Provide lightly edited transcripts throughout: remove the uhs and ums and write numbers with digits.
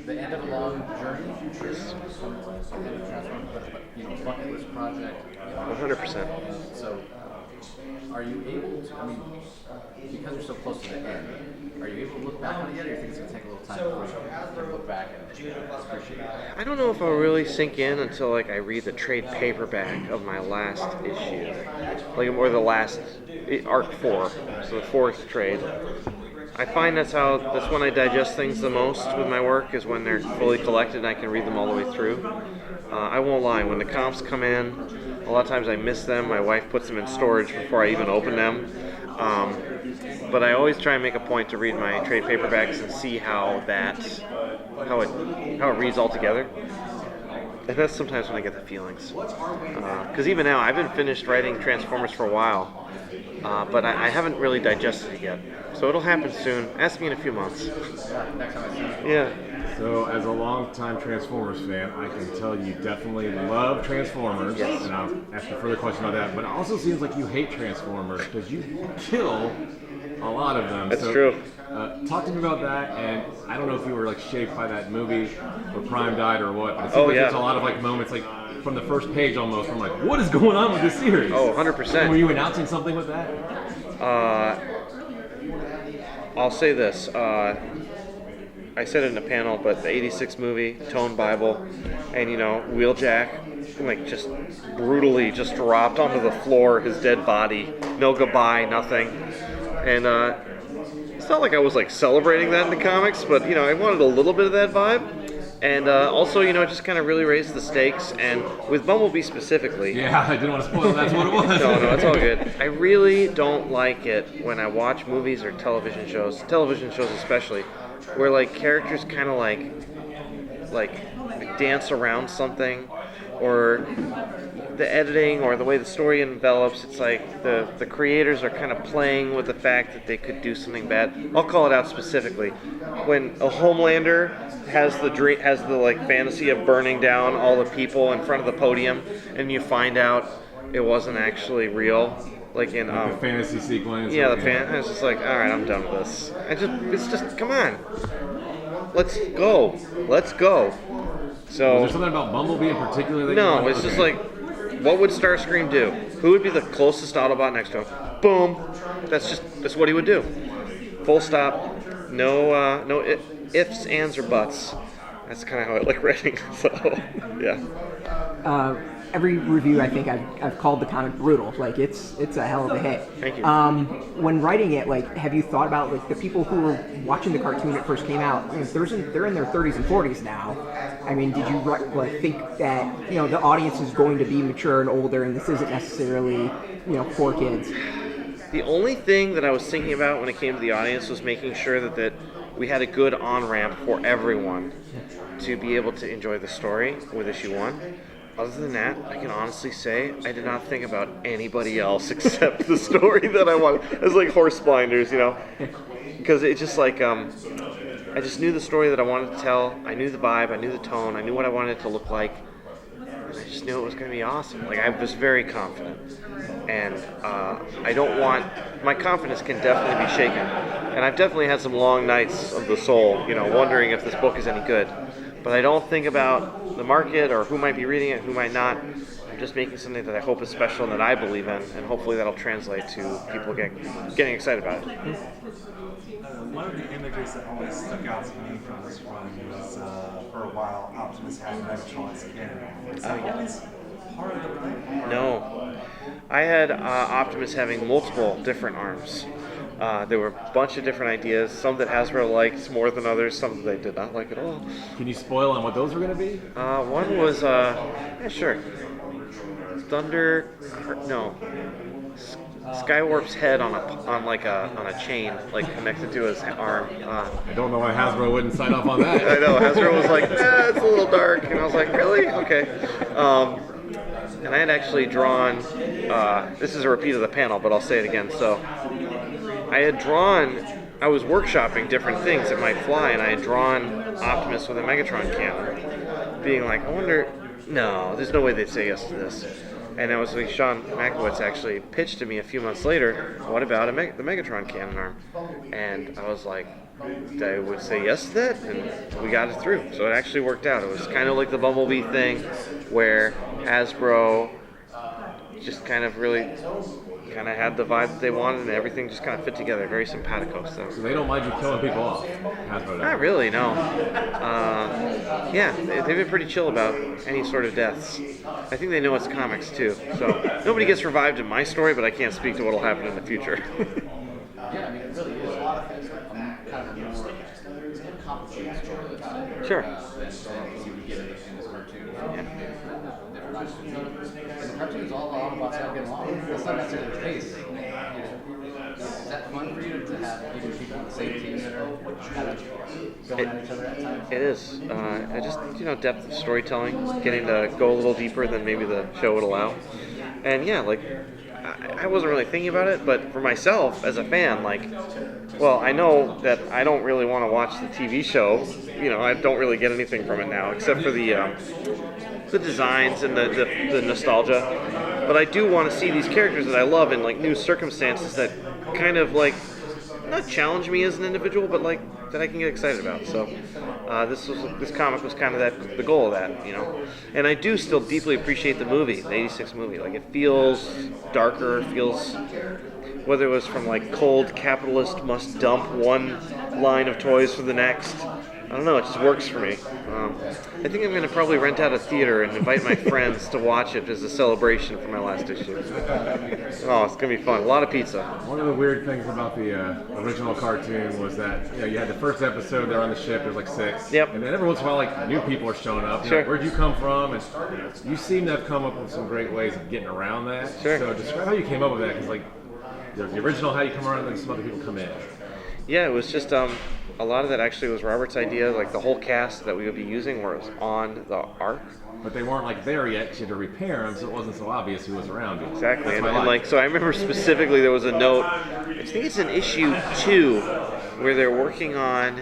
The end of a long journey, futures, bucket list project. 100%. So, are you able to? I mean, because you're so close to the end, are you able to look back on it yet, or do you think it's going to take a little time before you look back and appreciate it? I don't know if I'll really sink in until like I read the trade paperback of my last issue, or the last arc 4, so the fourth trade. I find that's when I digest things the most with my work, is when they're fully collected and I can read them all the way through. I won't lie, when the comps come in, a lot of times I miss them. My wife puts them in storage before I even open them. But I always try and make a point to read my trade paperbacks and see how it reads all together. And that's sometimes when I get the feelings. Because even now, I've been finished writing Transformers for a while, but I haven't really digested it yet. So it'll happen soon. Ask me in a few months. Yeah. So, as a longtime Transformers fan, I can tell you definitely love Transformers, Yes. and I'll ask you further question about that. But it also seems like you hate Transformers because you kill a lot of them. That's true. Talk to me about that, and I don't know if you were like shaped by that movie where Prime died or what, but it seems like there's a lot of like moments like from the first page almost. From like, what is going on with this series? Oh, 100%. Were you announcing something with that? I'll say this. I said it in a panel, but the '86 movie, Tone Bible, and Wheeljack, like just brutally just dropped onto the floor, his dead body, no goodbye, nothing, and it's not like I was like celebrating that in the comics, but I wanted a little bit of that vibe, and also it just kind of really raised the stakes, and with Bumblebee specifically. Yeah, I didn't want to spoil. That's what it was. No, it's all good. I really don't like it when I watch movies or television shows especially, where like characters kind of like dance around something, or the editing or the way the story envelops. It's like the creators are kind of playing with the fact that they could do something bad. I'll call it out specifically. When a Homelander has the like fantasy of burning down all the people in front of the podium, and you find out it wasn't actually real. Like in the fantasy sequence. Yeah, I was just like, all right, I'm done with this. It's just come on, let's go. So was there something about Bumblebee in particular that no, it's just like, what would Starscream do? Who would be the closest Autobot next to him? Boom. That's what he would do. Full stop. No ifs, ands, or buts. That's kind of how I like writing. So yeah. Every review I think I've called the comic brutal. Like it's a hell of a hit. Thank you. When writing it, like, have you thought about like the people who were watching the cartoon when it first came out? I mean, they're in their 30s and 40s now. I mean, did you think that the audience is going to be mature and older, and this isn't necessarily for kids? The only thing that I was thinking about when it came to the audience was making sure that we had a good on-ramp for everyone to be able to enjoy the story with issue 1. Other than that, I can honestly say I did not think about anybody else except the story that I wanted. It was like horse blinders, because it's just like I just knew the story that I wanted to tell. I knew the vibe, I knew the tone, I knew what I wanted it to look like, and I just knew it was going to be awesome. Like, I was very confident, and my confidence can definitely be shaken, and I've definitely had some long nights of the soul, wondering if this book is any good. But I don't think about the market or who might be reading it, who might not. I'm just making something that I hope is special and that I believe in, and hopefully that'll translate to people getting excited about it. One of the images that always stuck out to me from this run was, for a while, Optimus had Megatron's skin. Is that always part of the plan? No. I had Optimus having multiple different arms. There were a bunch of different ideas, some that Hasbro liked more than others, some that they did not like at all. Can you spoil on what those were going to be? One was, sure. Skywarp's head on a chain, like connected to his arm. I don't know why Hasbro wouldn't sign off on that. I know, Hasbro was like, it's a little dark, and I was like, really? Okay. And I had actually drawn, this is a repeat of the panel, but I'll say it again. So I was workshopping different things that might fly, and I had drawn Optimus with a Megatron cannon, being like, no, there's no way they'd say yes to this. And I was like, Sean Makowitz actually pitched to me a few months later, what about the Megatron cannon arm? And I was like, I would say yes to that, and we got it through. So it actually worked out. It was kind of like the Bumblebee thing, where Hasbro just kind of really kind of had the vibe that they wanted, and everything just kind of fit together. Very simpatico. So they don't mind you killing people off. Hasbro not really, no. Yeah, they've been pretty chill about any sort of deaths. I think they know it's comics too. So nobody gets revived in my story, but I can't speak to what will happen in the future. Yeah, I mean, it really is. A lot of things like kind of more complicated story. Sure. Than you would get in this cartoon. Different options. And the cartoon's all Autobots how to get along. That's not necessarily the case. Is that fun for you to have even people on the same team that are kind of going at each other at times? It is. I just, depth of storytelling, getting to go a little deeper than maybe the show would allow. And yeah, like, I wasn't really thinking about it, but for myself as a fan, like, well, I know that I don't really want to watch the TV show. I don't really get anything from it now, except for the designs and the nostalgia. But I do want to see these characters that I love in like new circumstances that kind of like not challenge me as an individual, but like that I can get excited about. So this comic was kind of the goal of that, And I do still deeply appreciate the movie, the '86 movie. Like it feels darker, feels whether it was from like cold capitalist must dump one line of toys for the next. I don't know, it just works for me. I think I'm going to probably rent out a theater and invite my friends to watch it as a celebration for my last issue. Oh, it's going to be fun. A lot of pizza. One of the weird things about the original cartoon was that you had the first episode, they're on the ship, there's like 6. Yep. And then every once in a while, like, new people are showing up. Sure. Where'd you come from? And you seem to have come up with some great ways of getting around that. Sure. So describe how you came up with that, because like, the original, how you come around, and then some other people come in. Yeah, it was just a lot of that actually was Robert's idea. Like the whole cast that we would be using was on the Ark. But they weren't like there yet. You had to repair them, so it wasn't so obvious who was around you. Exactly, and like so, I remember specifically there was a note. I think it's in issue 2 where they're working on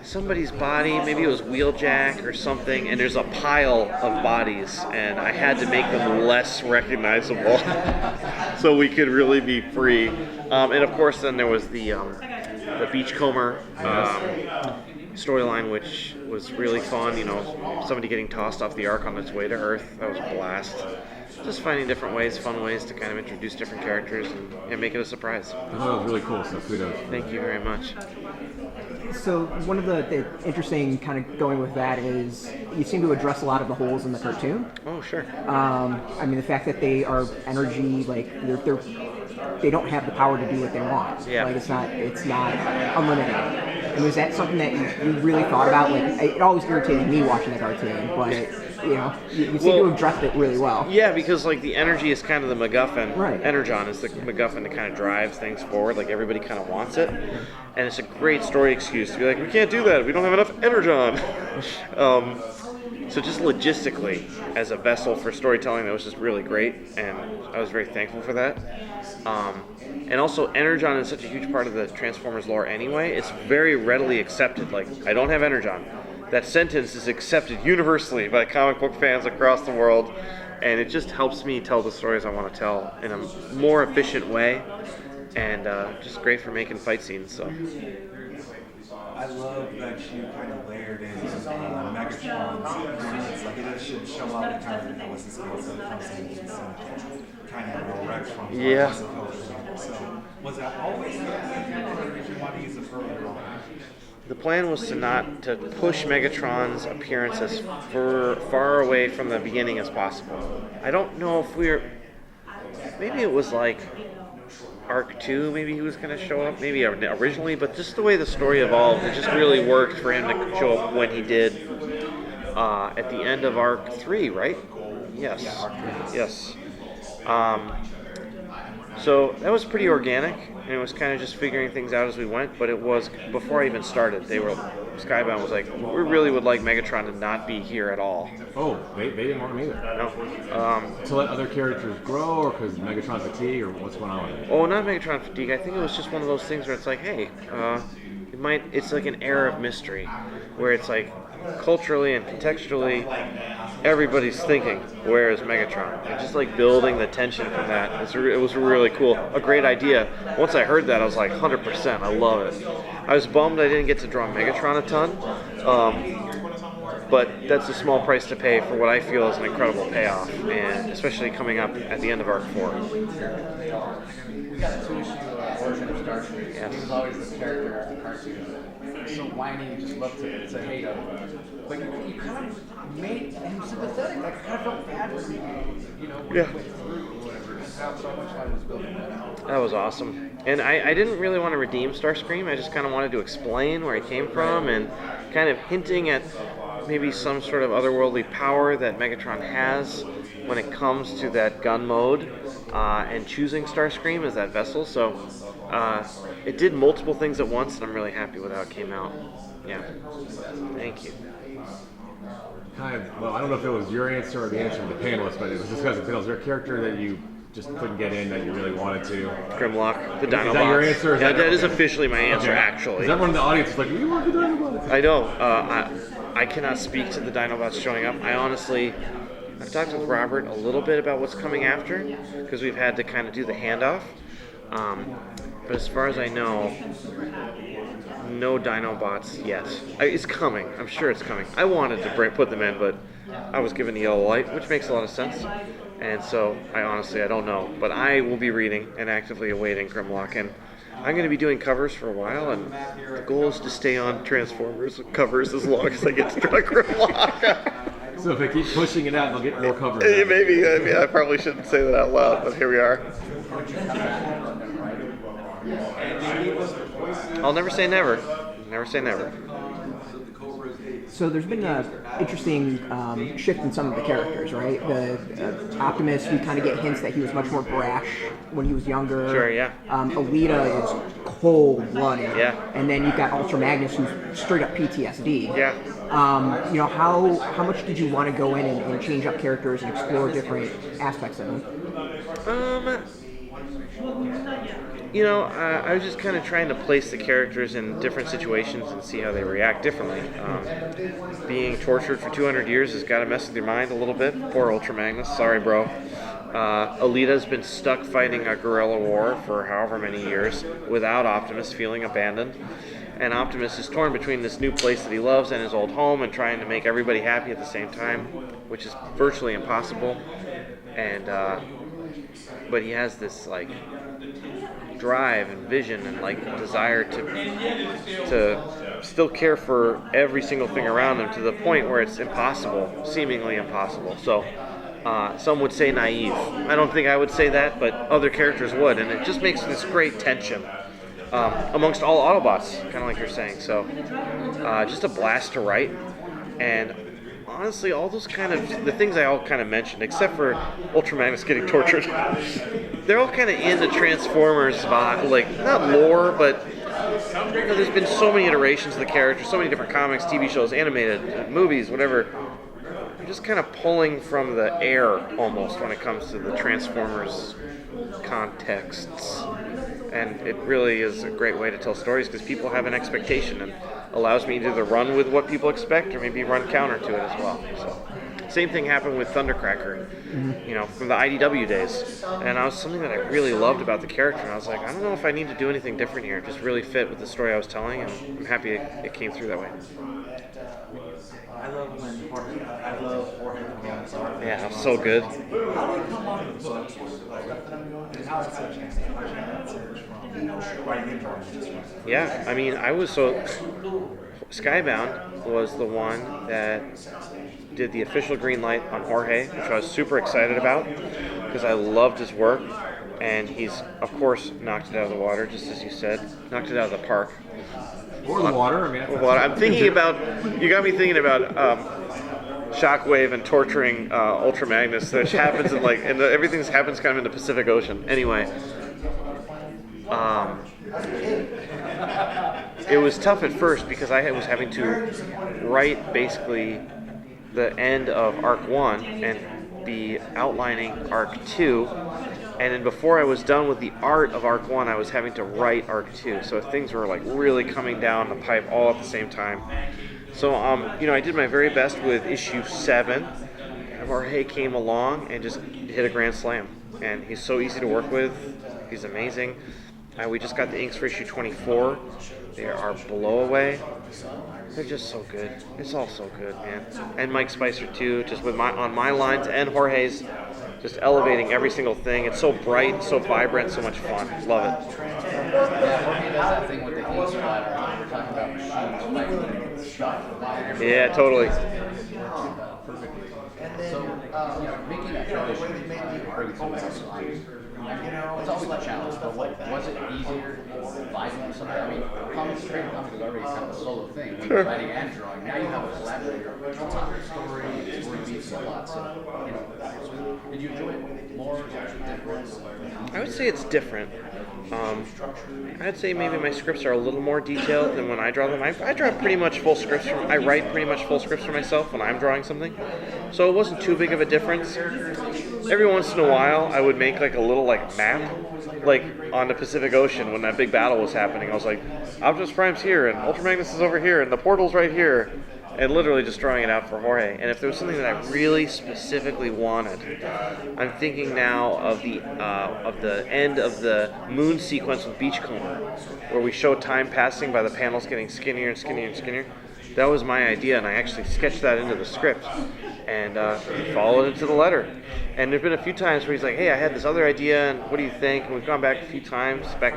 somebody's body. Maybe it was Wheeljack or something. And there's a pile of bodies, and I had to make them less recognizable so we could really be free. And of course, then there was the Beachcomber storyline, which was really fun. Somebody getting tossed off the Ark on its way to Earth. That was a blast. Just finding different ways, fun ways to kind of introduce different characters and make it a surprise. I thought it was really cool, so kudos. Thank you very much. So one of the interesting kind of going with that is you seem to address a lot of the holes in the cartoon. Oh, sure. I mean, the fact that they are energy, like they don't have the power to do what they want. Yeah. Like it's not unlimited. And was that something that you really thought about? Like it always irritated me watching the cartoon, but you seem to have addressed it really well. Yeah, because like the energy is kind of the MacGuffin. Right. Energon is the MacGuffin that kind of drives things forward. Like everybody kind of wants it, and it's a great story excuse to be like, we can't do that. We don't have enough Energon. So just logistically, as a vessel for storytelling, that was just really great, and I was very thankful for that. And also, Energon is such a huge part of the Transformers lore anyway. It's very readily accepted. Like, I don't have Energon. That sentence is accepted universally by comic book fans across the world, and it just helps me tell the stories I want to tell in a more efficient way, and just great for making fight scenes. So. I love that you kind of layered in Megatron's appearance. Like it should show up in kind of what's this called, some kind of direct from Yeah. So was that always the plan, or did you want to use it earlier on? The plan was to push Megatron's appearance as far away from the beginning as possible. I don't know if maybe it was like Arc 2, maybe he was going to show up, maybe originally, but just the way the story evolved, it just really worked for him to show up when he did at the end of Arc 3, right? Yes. Yes. So that was pretty organic, and it was kind of just figuring things out as we went. But it was before I even started. Skybound was like, we really would like Megatron to not be here at all. Oh, they didn't want him either. No. To let other characters grow, or because Megatron fatigue, or what's going on with it? Oh, not Megatron fatigue. I think it was just one of those things where it's like, hey, it's like an air of mystery, where it's like culturally and contextually, everybody's thinking, where is Megatron? And just like building the tension from that. It was really cool. A great idea. Once I heard that, I was like, 100%, I love it. I was bummed I didn't get to draw Megatron a ton, but that's a small price to pay for what I feel is an incredible payoff, and especially coming up at the end of Arc 4. We got a 2-issue version of Starscream. Yes. He was always the character of the cartoon. So whiny, you just love to hate him. But you kind of made him sympathetic. Like, I kind of felt bad for him, when he went through whatever. And how so much I was building that. That was awesome. And I didn't really want to redeem Starscream. I just kind of wanted to explain where he came from and kind of hinting at maybe some sort of otherworldly power that Megatron has when it comes to that gun mode and choosing Starscream as that vessel. So it did multiple things at once, and I'm really happy with how it came out. Yeah. Thank you. Well, I don't know if it was your answer or the answer of the panelists, but it was discussing, is there a character that you just couldn't get in that you really wanted to? Grimlock, the Dinobots. Is that your answer? Yeah, that is officially my answer, actually. Because everyone in the audience is like, we want the Dinobots. I know. I cannot speak to the Dinobots showing up. I've talked with Robert a little bit about what's coming after, because we've had to kind of do the handoff. But as far as I know, no Dinobots yet. It's coming. I'm sure it's coming. I wanted to put them in, but I was given the yellow light, which makes a lot of sense. And so, I don't know. But I will be reading and actively awaiting Grimlock. And I'm going to be doing covers for a while, and the goal is to stay on Transformers covers as long as I get to draw Grimlock. So if they keep pushing it out, they'll get more covers. Maybe. I probably shouldn't say that out loud, but here we are. I'll never say never. Never say never. So there's been an interesting shift in some of the characters, right? The Optimus, we kind of get hints that he was much more brash when he was younger. Sure, yeah. Alita is cold-blooded. Yeah. And then you've got Ultra Magnus, who's straight up PTSD. Yeah. How much did you want to go in and change up characters and explore different aspects of them? I was just kind of trying to place the characters in different situations and see how they react differently. Being tortured for 200 years has got to mess with your mind a little bit. Poor Ultra Magnus. Sorry, bro. Alita's been stuck fighting a guerrilla war for however many years without Optimus, feeling abandoned. And Optimus is torn between this new place that he loves and his old home and trying to make everybody happy at the same time, which is virtually impossible. And but he has this drive and vision and desire to still care for every single thing around him to the point where it's impossible, seemingly impossible. So some would say naive. I don't think I would say that, but other characters would, and it just makes this great tension amongst all Autobots, kind of like you're saying. So just a blast to write, and honestly, all those the things I all kind of mentioned, except for Ultra Magnus getting tortured, they're all kind of in the Transformers vibe, not lore, but there's been so many iterations of the characters, so many different comics, TV shows, animated, movies, whatever. I'm just kind of pulling from the air almost when it comes to the Transformers contexts. And it really is a great way to tell stories because people have an expectation and allows me to either run with what people expect or maybe run counter to it as well. So, same thing happened with Thundercracker, from the IDW days. And I was something that I really loved about the character. And I was like, I don't know if I need to do anything different here. It just really fit with the story I was telling, and I'm happy it came through that way. I love when Jorge comes on. Yeah, it was so good. How do you come on the books? And how it's such Yeah, I mean, Skybound was the one that did the official green light on Jorge, which I was super excited about because I loved his work, and he's, of course, knocked it out of the water, just as you said, knocked it out of the park. Or the water. I'm thinking about, you got me thinking about Shockwave and torturing Ultra Magnus, which happens in everything happens kind of in the Pacific Ocean. Anyway, it was tough at first because I was having to write basically the end of Arc 1 and be outlining Arc 2. And then before I was done with the art of Arc 1, I was having to write Arc 2. So things were like really coming down the pipe all at the same time. So, I did my very best with issue 7. Jorge came along and just hit a grand slam. And he's so easy to work with. He's amazing. We just got the inks for issue 24. They are blow away. They're just so good. It's all so good, man. And Mike Spicer too, just with on my lines and Jorge's, just elevating every single thing. It's so bright, so vibrant, so much fun. Love it. Yeah, Jorge does that thing with the ink splatter. We're talking about machines fighting stuff. Yeah, totally. So, making that transition bringing something else on, it's always a challenge, but was it easier vibing with something? I mean, creating comics is already kind of a solo thing, when you're writing and drawing. Now you have a collaborator on the story beats a lot, so, did you enjoy it more? Is it different? I would say it's different. I'd say maybe my scripts are a little more detailed than when I draw them. I draw pretty much full scripts. I write pretty much full scripts for myself when I'm drawing something, so it wasn't too big of a difference. Every once in a while, I would make like a little map, like on the Pacific Ocean when that big battle was happening. I was like, Optimus Prime's here, and Ultra Magnus is over here, and the portal's right here. And literally just drawing it out for Jorge. And if there was something that I really specifically wanted, I'm thinking now of the end of the moon sequence with Beachcomber, where we show time passing by the panels getting skinnier and skinnier and skinnier. That was my idea, and I actually sketched that into the script and followed it to the letter. And there's been a few times where he's like, hey, I had this other idea, and what do you think? And we've gone back and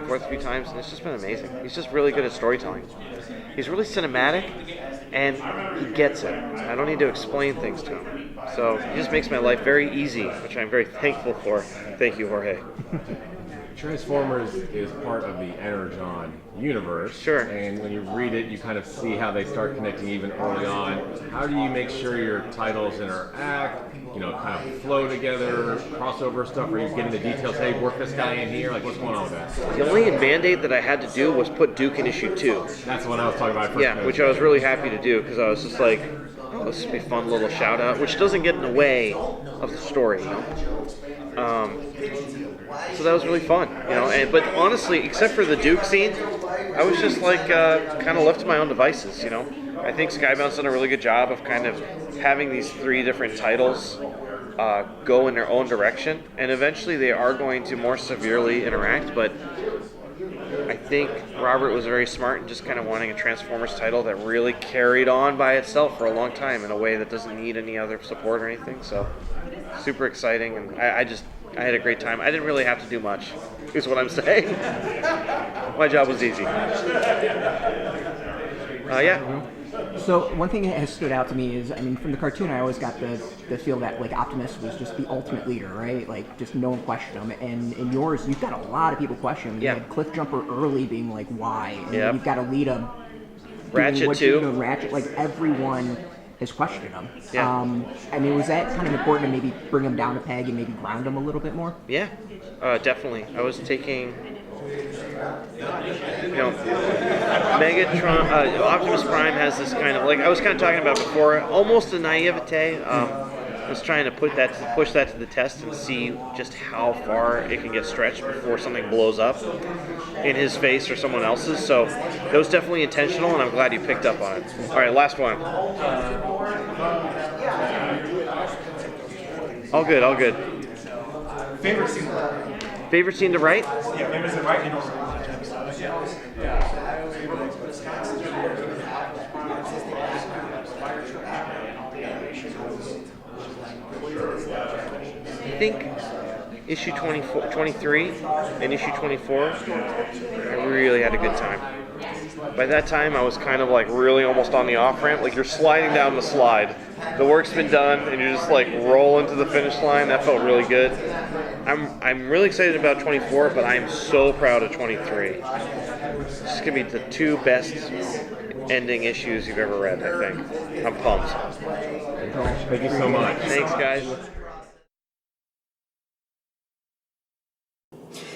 forth a few times, and it's just been amazing. He's just really good at storytelling. He's really cinematic, and he gets it. I don't need to explain things to him. So he just makes my life very easy, which I'm very thankful for. Thank you, Jorge. Transformers is part of the Energon Universe. Sure. And when you read it, you kind of see how they start connecting even early on. How do you make sure your titles interact, kind of flow together, crossover stuff, or you get into details, hey, work this guy in here? Like, what's going on with that? The only mandate that I had to do was put Duke in issue 2. That's what I was talking about first. Yeah, which I was really happy to do, because I was just like, oh, this would be a fun little shout out, which doesn't get in the way of the story, So that was really fun, but honestly, except for the Duke scene, I was just like kind of left to my own devices, I think Skybound's done a really good job of kind of having these 3 different titles go in their own direction, and eventually they are going to more severely interact, but I think Robert was very smart in just kind of wanting a Transformers title that really carried on by itself for a long time in a way that doesn't need any other support or anything, so super exciting, and I had a great time. I didn't really have to do much, is what I'm saying. My job was easy. Yeah. So one thing that has stood out to me is, from the cartoon, I always got the feel that Optimus was just the ultimate leader, right? Like, just no one questioned him. And in yours, you've got a lot of people questioning him. You had Cliffjumper early being like, why? And then you've got Alita. Ratchet too. Ratchet, like everyone has questioned him. Yeah. Was that kind of important to maybe bring him down a peg and maybe ground him a little bit more? Yeah, definitely. I was taking, Megatron, Optimus Prime has this kind of, like I was kind of talking about before, almost a naivete. I was trying to push that to the test and see just how far it can get stretched before something blows up in his face or someone else's. So that was definitely intentional, and I'm glad you picked up on it. All right, last one. All good. Favorite scene? Favorite scene to write? Yeah, favorite scene to write. I think issue 23 and issue 24, I really had a good time. By that time, I was kind of like really almost on the off-ramp. Like you're sliding down the slide. The work's been done, and you're just like rolling to the finish line. That felt really good. I'm really excited about 24, but I'm so proud of 23. It's going to be the 2 best ending issues you've ever read, I think. I'm pumped. Thank you so much. Thanks, guys.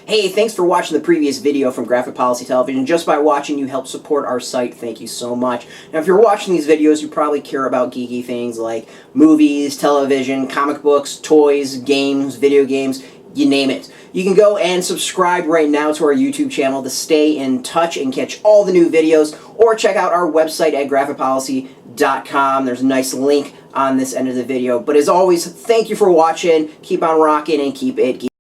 Hey, thanks for watching the previous video from Graphic Policy Television. Just by watching, you help support our site. Thank you so much. Now, if you're watching these videos, you probably care about geeky things like movies, television, comic books, toys, games, video games, you name it. You can go and subscribe right now to our YouTube channel to stay in touch and catch all the new videos, or check out our website at graphicpolicy.com. There's a nice link on this end of the video. But as always, thank you for watching. Keep on rocking and keep it geeky.